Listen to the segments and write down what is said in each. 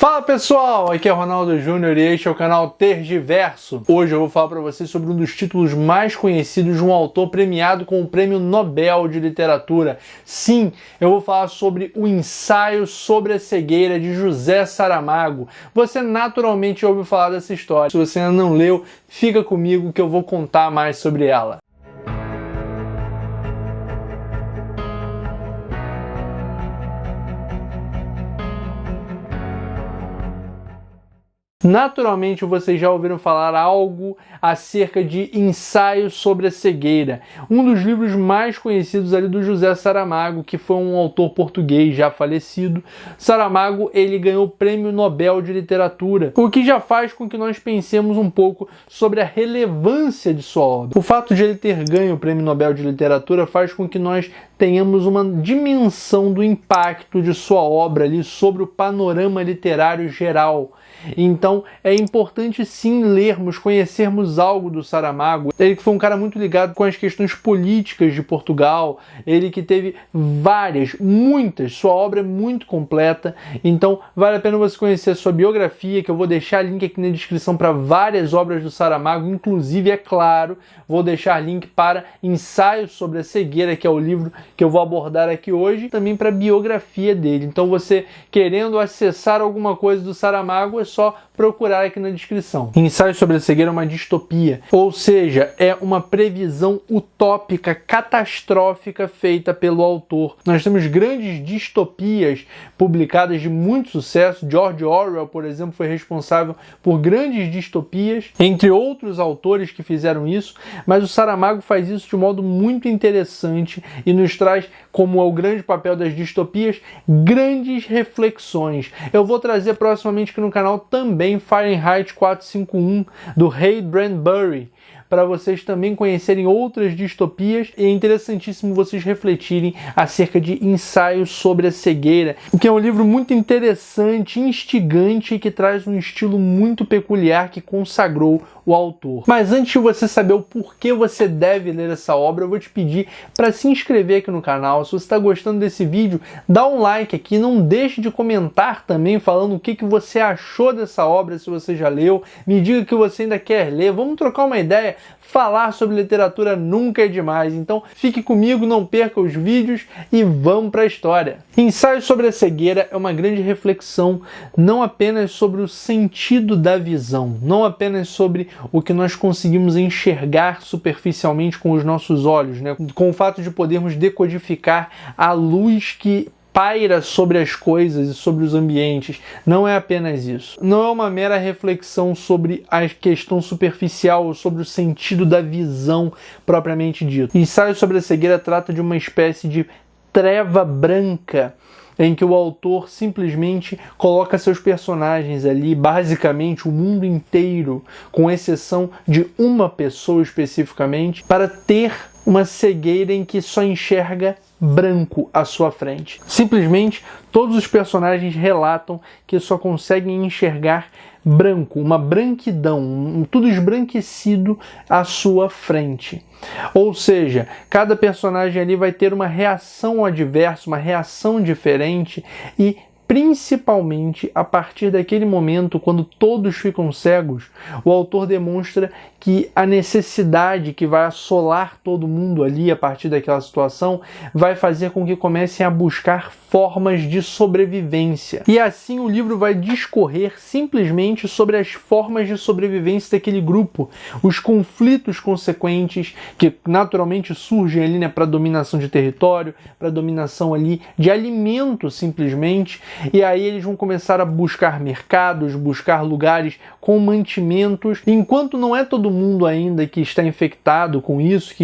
Fala pessoal, aqui é Ronaldo Júnior e este é o canal Tergiverso. Hoje eu vou falar para vocês sobre um dos títulos mais conhecidos de um autor premiado com o Prêmio Nobel de Literatura. Sim, eu vou falar sobre o Ensaio sobre a Cegueira de José Saramago. Você naturalmente ouviu falar dessa história. Se você ainda não leu, fica comigo que eu vou contar mais sobre ela. Naturalmente, vocês já ouviram falar algo acerca de Ensaio sobre a Cegueira, um dos livros mais conhecidos ali do José Saramago, que foi um autor português já falecido. Saramago, ele ganhou o Prêmio Nobel de Literatura, o que já faz com que nós pensemos um pouco sobre a relevância de sua obra. O fato de ele ter ganho o Prêmio Nobel de Literatura faz com que nós tenhamos uma dimensão do impacto de sua obra ali sobre o panorama literário geral. Então é importante sim lermos, conhecermos algo do Saramago. Ele que foi um cara muito ligado com as questões políticas de Portugal, ele que teve muitas, sua obra é muito completa, então vale a pena você conhecer a sua biografia, que eu vou deixar link aqui na descrição para várias obras do Saramago, inclusive, é claro, vou deixar link para Ensaio sobre a Cegueira, que é o livro que eu vou abordar aqui hoje, também para a biografia dele. Então você querendo acessar alguma coisa do Saramago, é só procurar aqui na descrição. Ensaio sobre a Cegueira é uma distopia, ou seja, é uma previsão utópica, catastrófica feita pelo autor. Nós temos grandes distopias publicadas de muito sucesso. George Orwell, por exemplo, foi responsável por grandes distopias, entre outros autores que fizeram isso, mas o Saramago faz isso de um modo muito interessante e nos traz, como é o grande papel das distopias, grandes reflexões. Eu vou trazer proximamente aqui no canal também Fahrenheit 451, do Ray Bradbury, para vocês também conhecerem outras distopias, e é interessantíssimo vocês refletirem acerca de Ensaio sobre a Cegueira, que é um livro muito interessante, instigante e que traz um estilo muito peculiar que consagrou o autor. Mas antes de você saber o porquê você deve ler essa obra, eu vou te pedir para se inscrever aqui no canal. Se você está gostando desse vídeo, dá um like aqui, não deixe de comentar também falando o que você achou dessa obra, se você já leu, me diga que você ainda quer ler, vamos trocar uma ideia. Falar sobre literatura nunca é demais, então fique comigo, não perca os vídeos e vamos para a história. Ensaio sobre a Cegueira é uma grande reflexão, não apenas sobre o sentido da visão, não apenas sobre o que nós conseguimos enxergar superficialmente com os nossos olhos, né? Com o fato de podermos decodificar a luz que paira sobre as coisas e sobre os ambientes. Não é apenas isso. Não é uma mera reflexão sobre a questão superficial ou sobre o sentido da visão propriamente dito. Ensaio sobre a Cegueira trata de uma espécie de treva branca em que o autor simplesmente coloca seus personagens ali, basicamente o mundo inteiro, com exceção de uma pessoa especificamente, para ter uma cegueira em que só enxerga branco à sua frente. Simplesmente todos os personagens relatam que só conseguem enxergar branco, uma branquidão, tudo esbranquecido à sua frente. Ou seja, cada personagem ali vai ter uma reação adversa, uma reação diferente, e principalmente a partir daquele momento, quando todos ficam cegos, o autor demonstra que a necessidade que vai assolar todo mundo ali a partir daquela situação vai fazer com que comecem a buscar formas de sobrevivência. E assim o livro vai discorrer simplesmente sobre as formas de sobrevivência daquele grupo, os conflitos consequentes que naturalmente surgem ali, né, para dominação de território, para dominação ali de alimento simplesmente. E aí eles vão começar a buscar mercados, buscar lugares com mantimentos. Enquanto não é todo mundo ainda que está infectado com isso,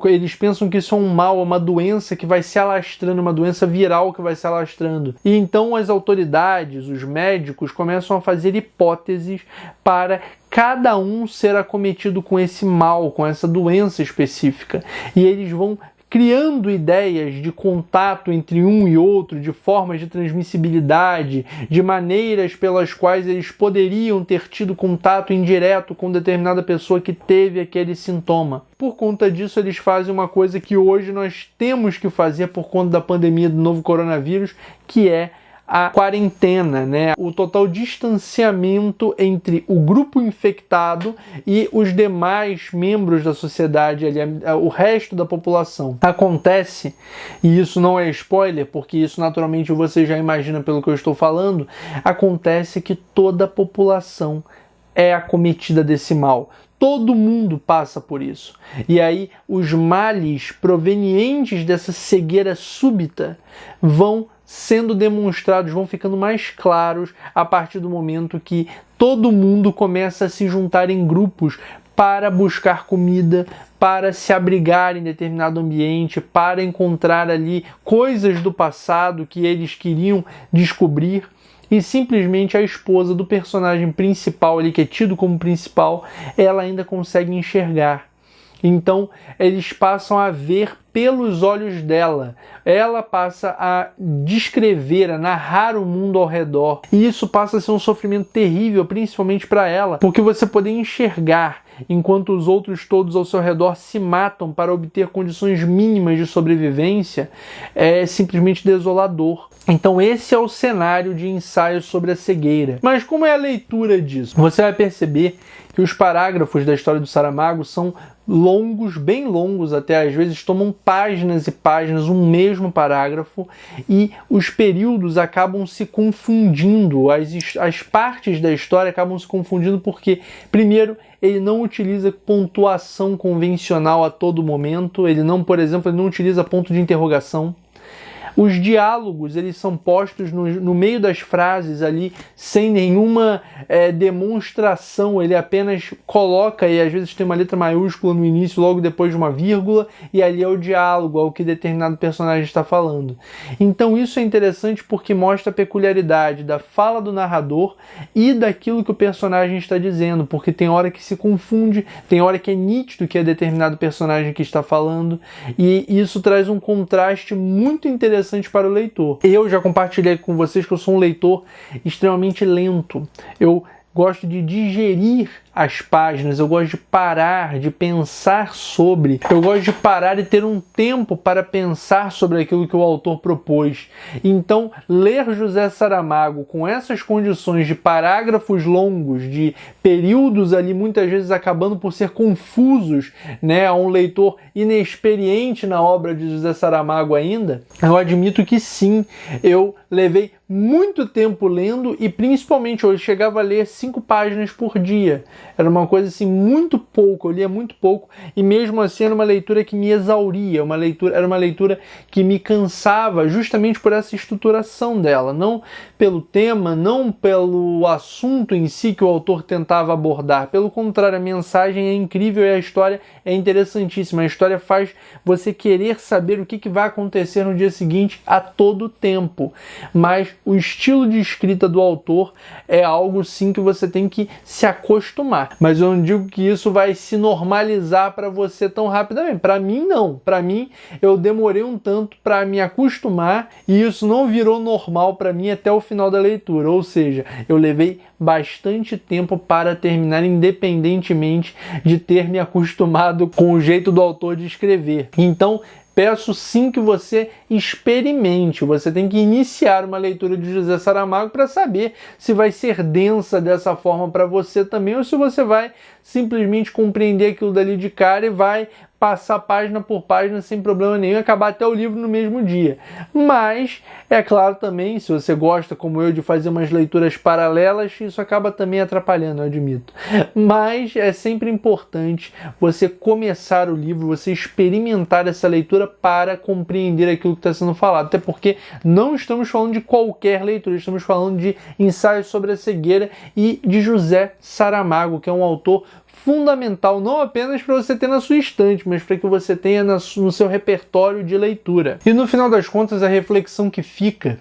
eles pensam que isso é um mal, uma doença que vai se alastrando, uma doença viral que vai se alastrando. E então as autoridades, os médicos, começam a fazer hipóteses para cada um ser acometido com esse mal, com essa doença específica. E eles vão criando ideias de contato entre um e outro, de formas de transmissibilidade, de maneiras pelas quais eles poderiam ter tido contato indireto com determinada pessoa que teve aquele sintoma. Por conta disso, eles fazem uma coisa que hoje nós temos que fazer por conta da pandemia do novo coronavírus, que é a quarentena, né? O total distanciamento entre o grupo infectado e os demais membros da sociedade, o resto da população. Acontece, e isso não é spoiler, porque isso naturalmente você já imagina pelo que eu estou falando, acontece que toda a população é acometida desse mal. Todo mundo passa por isso. E aí os males provenientes dessa cegueira súbita vão sendo demonstrados, vão ficando mais claros a partir do momento que todo mundo começa a se juntar em grupos para buscar comida, para se abrigar em determinado ambiente, para encontrar ali coisas do passado que eles queriam descobrir. E simplesmente a esposa do personagem principal ali, que é tido como principal, ela ainda consegue enxergar. Então eles passam a ver pelos olhos dela. Ela passa a descrever, a narrar o mundo ao redor. E isso passa a ser um sofrimento terrível, principalmente para ela, porque você poder enxergar enquanto os outros todos ao seu redor se matam para obter condições mínimas de sobrevivência é simplesmente desolador. Então esse é o cenário de ensaio sobre a cegueira. Mas como é a leitura disso? Você vai perceber que os parágrafos da história do Saramago são longos, bem longos até, às vezes tomam páginas e páginas, um mesmo parágrafo, e os períodos acabam se confundindo, as partes da história acabam se confundindo porque, primeiro, ele não utiliza pontuação convencional a todo momento, por exemplo, ele não utiliza ponto de interrogação. Os diálogos, eles são postos no meio das frases ali, sem nenhuma demonstração, ele apenas coloca, e às vezes tem uma letra maiúscula no início, logo depois de uma vírgula, e ali é o diálogo, é o que determinado personagem está falando. Então isso é interessante porque mostra a peculiaridade da fala do narrador e daquilo que o personagem está dizendo, porque tem hora que se confunde, tem hora que é nítido que é determinado personagem que está falando, e isso traz um contraste muito interessante para o leitor. Eu já compartilhei com vocês que eu sou um leitor extremamente lento. Eu gosto de digerir as páginas, eu gosto de parar, de pensar sobre, eu gosto de parar e ter um tempo para pensar sobre aquilo que o autor propôs. Então, ler José Saramago com essas condições de parágrafos longos, de períodos ali muitas vezes acabando por ser confusos, né, a um leitor inexperiente na obra de José Saramago ainda, eu admito que sim, eu levei muito tempo lendo e principalmente eu chegava a ler 5 páginas por dia. Era uma coisa assim, muito pouco, eu lia muito pouco e mesmo assim era uma leitura que me exauria, era uma leitura que me cansava justamente por essa estruturação dela, não pelo tema, não pelo assunto em si que o autor tentava abordar, pelo contrário, a mensagem é incrível e a história é interessantíssima, a história faz você querer saber o que vai acontecer no dia seguinte a todo tempo, mas o estilo de escrita do autor é algo sim que você tem que se acostumar. Mas eu não digo que isso vai se normalizar para você tão rapidamente. Para mim, não. Para mim, eu demorei um tanto para me acostumar e isso não virou normal para mim até o final da leitura. Ou seja, eu levei bastante tempo para terminar, independentemente de ter me acostumado com o jeito do autor de escrever. Então, peço sim que você experimente. Você tem que iniciar uma leitura de José Saramago para saber se vai ser densa dessa forma para você também ou se você vai simplesmente compreender aquilo dali de cara e vai passar página por página sem problema nenhum e acabar até o livro no mesmo dia. Mas, é claro também, se você gosta, como eu, de fazer umas leituras paralelas, isso acaba também atrapalhando, eu admito. Mas é sempre importante você começar o livro, você experimentar essa leitura para compreender aquilo que está sendo falado. Até porque não estamos falando de qualquer leitura, estamos falando de Ensaios sobre a Cegueira e de José Saramago, que é um autor fundamental, não apenas para você ter na sua estante, mas para que você tenha no seu repertório de leitura. E no final das contas, a reflexão que fica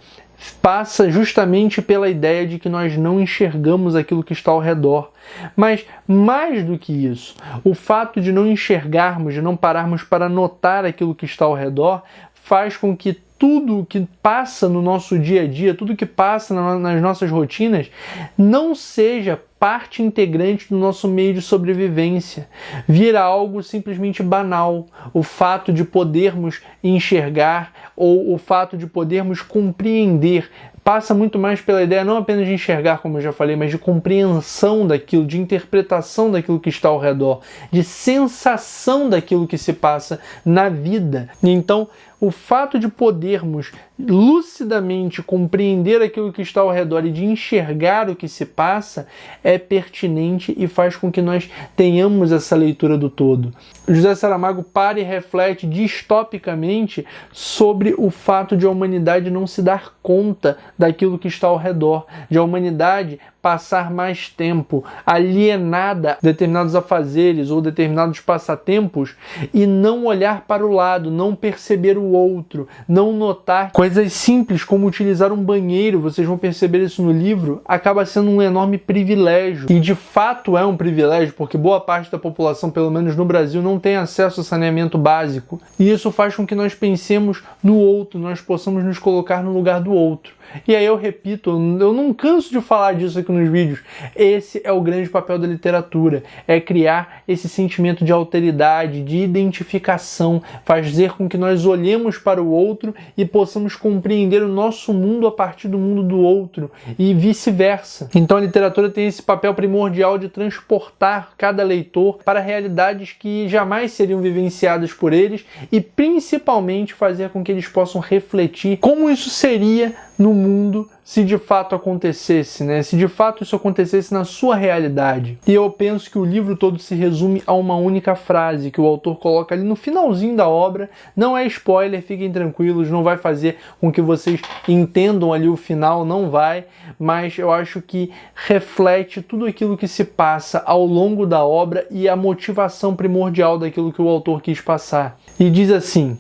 passa justamente pela ideia de que nós não enxergamos aquilo que está ao redor. Mas, mais do que isso, o fato de não enxergarmos, de não pararmos para notar aquilo que está ao redor, faz com que tudo que passa no nosso dia a dia, tudo que passa nas nossas rotinas, não seja parte integrante do nosso meio de sobrevivência. Vira algo simplesmente banal. O fato de podermos enxergar ou o fato de podermos compreender passa muito mais pela ideia não apenas de enxergar, como eu já falei, mas de compreensão daquilo, de interpretação daquilo que está ao redor, de sensação daquilo que se passa na vida. Então, o fato de podermos lucidamente compreender aquilo que está ao redor e de enxergar o que se passa é pertinente e faz com que nós tenhamos essa leitura do todo. José Saramago para e reflete distopicamente sobre o fato de a humanidade não se dar conta daquilo que está ao redor, de a humanidade passar mais tempo alienada a determinados afazeres ou determinados passatempos e não olhar para o lado, não perceber o outro, não notar coisas simples como utilizar um banheiro, vocês vão perceber isso no livro, acaba sendo um enorme privilégio. E de fato é um privilégio, porque boa parte da população, pelo menos no Brasil, não tem acesso a saneamento básico. E isso faz com que nós pensemos no outro, nós possamos nos colocar no lugar do outro. E aí eu repito, eu não canso de falar disso aqui nos vídeos, esse é o grande papel da literatura, é criar esse sentimento de alteridade, de identificação, fazer com que nós olhemos para o outro e possamos compreender o nosso mundo a partir do mundo do outro e vice-versa. Então a literatura tem esse papel primordial de transportar cada leitor para realidades que jamais seriam vivenciadas por eles e principalmente fazer com que eles possam refletir como isso seria no mundo se de fato acontecesse, né? Se de fato isso acontecesse na sua realidade. E eu penso que o livro todo se resume a uma única frase que o autor coloca ali no finalzinho da obra. Não é spoiler, fiquem tranquilos, não vai fazer com que vocês entendam ali o final, não vai, mas eu acho que reflete tudo aquilo que se passa ao longo da obra e a motivação primordial daquilo que o autor quis passar. E diz assim: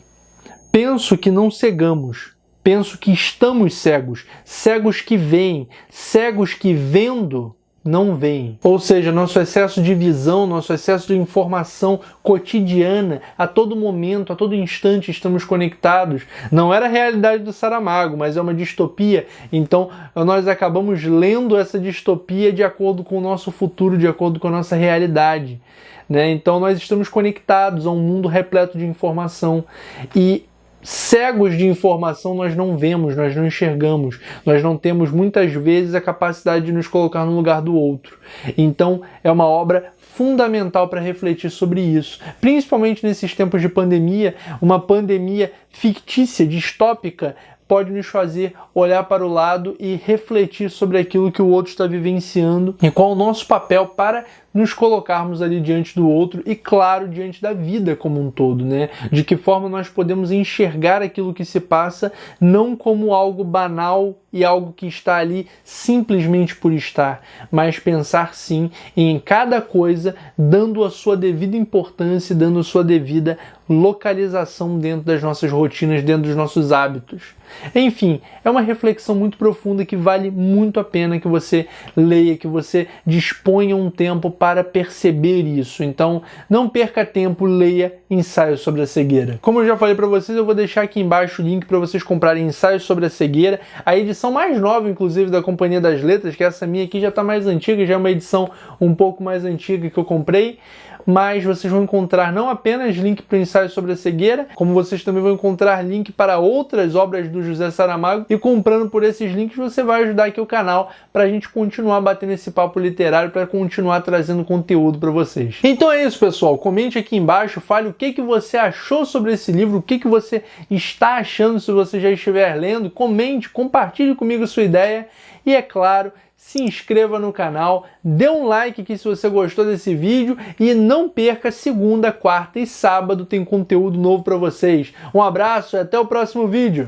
penso que não cegamos, penso que estamos cegos, cegos que veem, cegos que vendo não veem. Ou seja, nosso excesso de visão, nosso excesso de informação cotidiana, a todo momento, a todo instante estamos conectados. Não era a realidade do Saramago, mas é uma distopia. Então nós acabamos lendo essa distopia de acordo com o nosso futuro, de acordo com a nossa realidade, né? Então nós estamos conectados a um mundo repleto de informação e cegos de informação nós não vemos, nós não enxergamos, nós não temos muitas vezes a capacidade de nos colocar no lugar do outro. Então é uma obra fundamental para refletir sobre isso, principalmente nesses tempos de pandemia. Uma pandemia fictícia, distópica, pode nos fazer olhar para o lado e refletir sobre aquilo que o outro está vivenciando e qual o nosso papel para nos colocarmos ali diante do outro e, claro, diante da vida como um todo, né? De que forma nós podemos enxergar aquilo que se passa não como algo banal e algo que está ali simplesmente por estar, mas pensar sim em cada coisa dando a sua devida importância, dando a sua devida localização dentro das nossas rotinas, dentro dos nossos hábitos. Enfim, é uma reflexão muito profunda que vale muito a pena que você leia, que você disponha um tempo para perceber isso. Então, não perca tempo, leia Ensaios sobre a Cegueira. Como eu já falei para vocês, eu vou deixar aqui embaixo o link para vocês comprarem Ensaios sobre a Cegueira, a edição mais nova, inclusive, da Companhia das Letras, que essa minha aqui já está mais antiga, já é uma edição um pouco mais antiga que eu comprei. Mas vocês vão encontrar não apenas link para o Ensaio sobre a Cegueira, como vocês também vão encontrar link para outras obras do José Saramago, e comprando por esses links você vai ajudar aqui o canal para a gente continuar batendo esse papo literário, para continuar trazendo conteúdo para vocês. Então é isso, pessoal, comente aqui embaixo, fale o que você achou sobre esse livro, o que você está achando se você já estiver lendo, comente, compartilhe comigo a sua ideia e, é claro, se inscreva no canal, dê um like aqui se você gostou desse vídeo e não perca segunda, quarta e sábado tem conteúdo novo para vocês. Um abraço e até o próximo vídeo!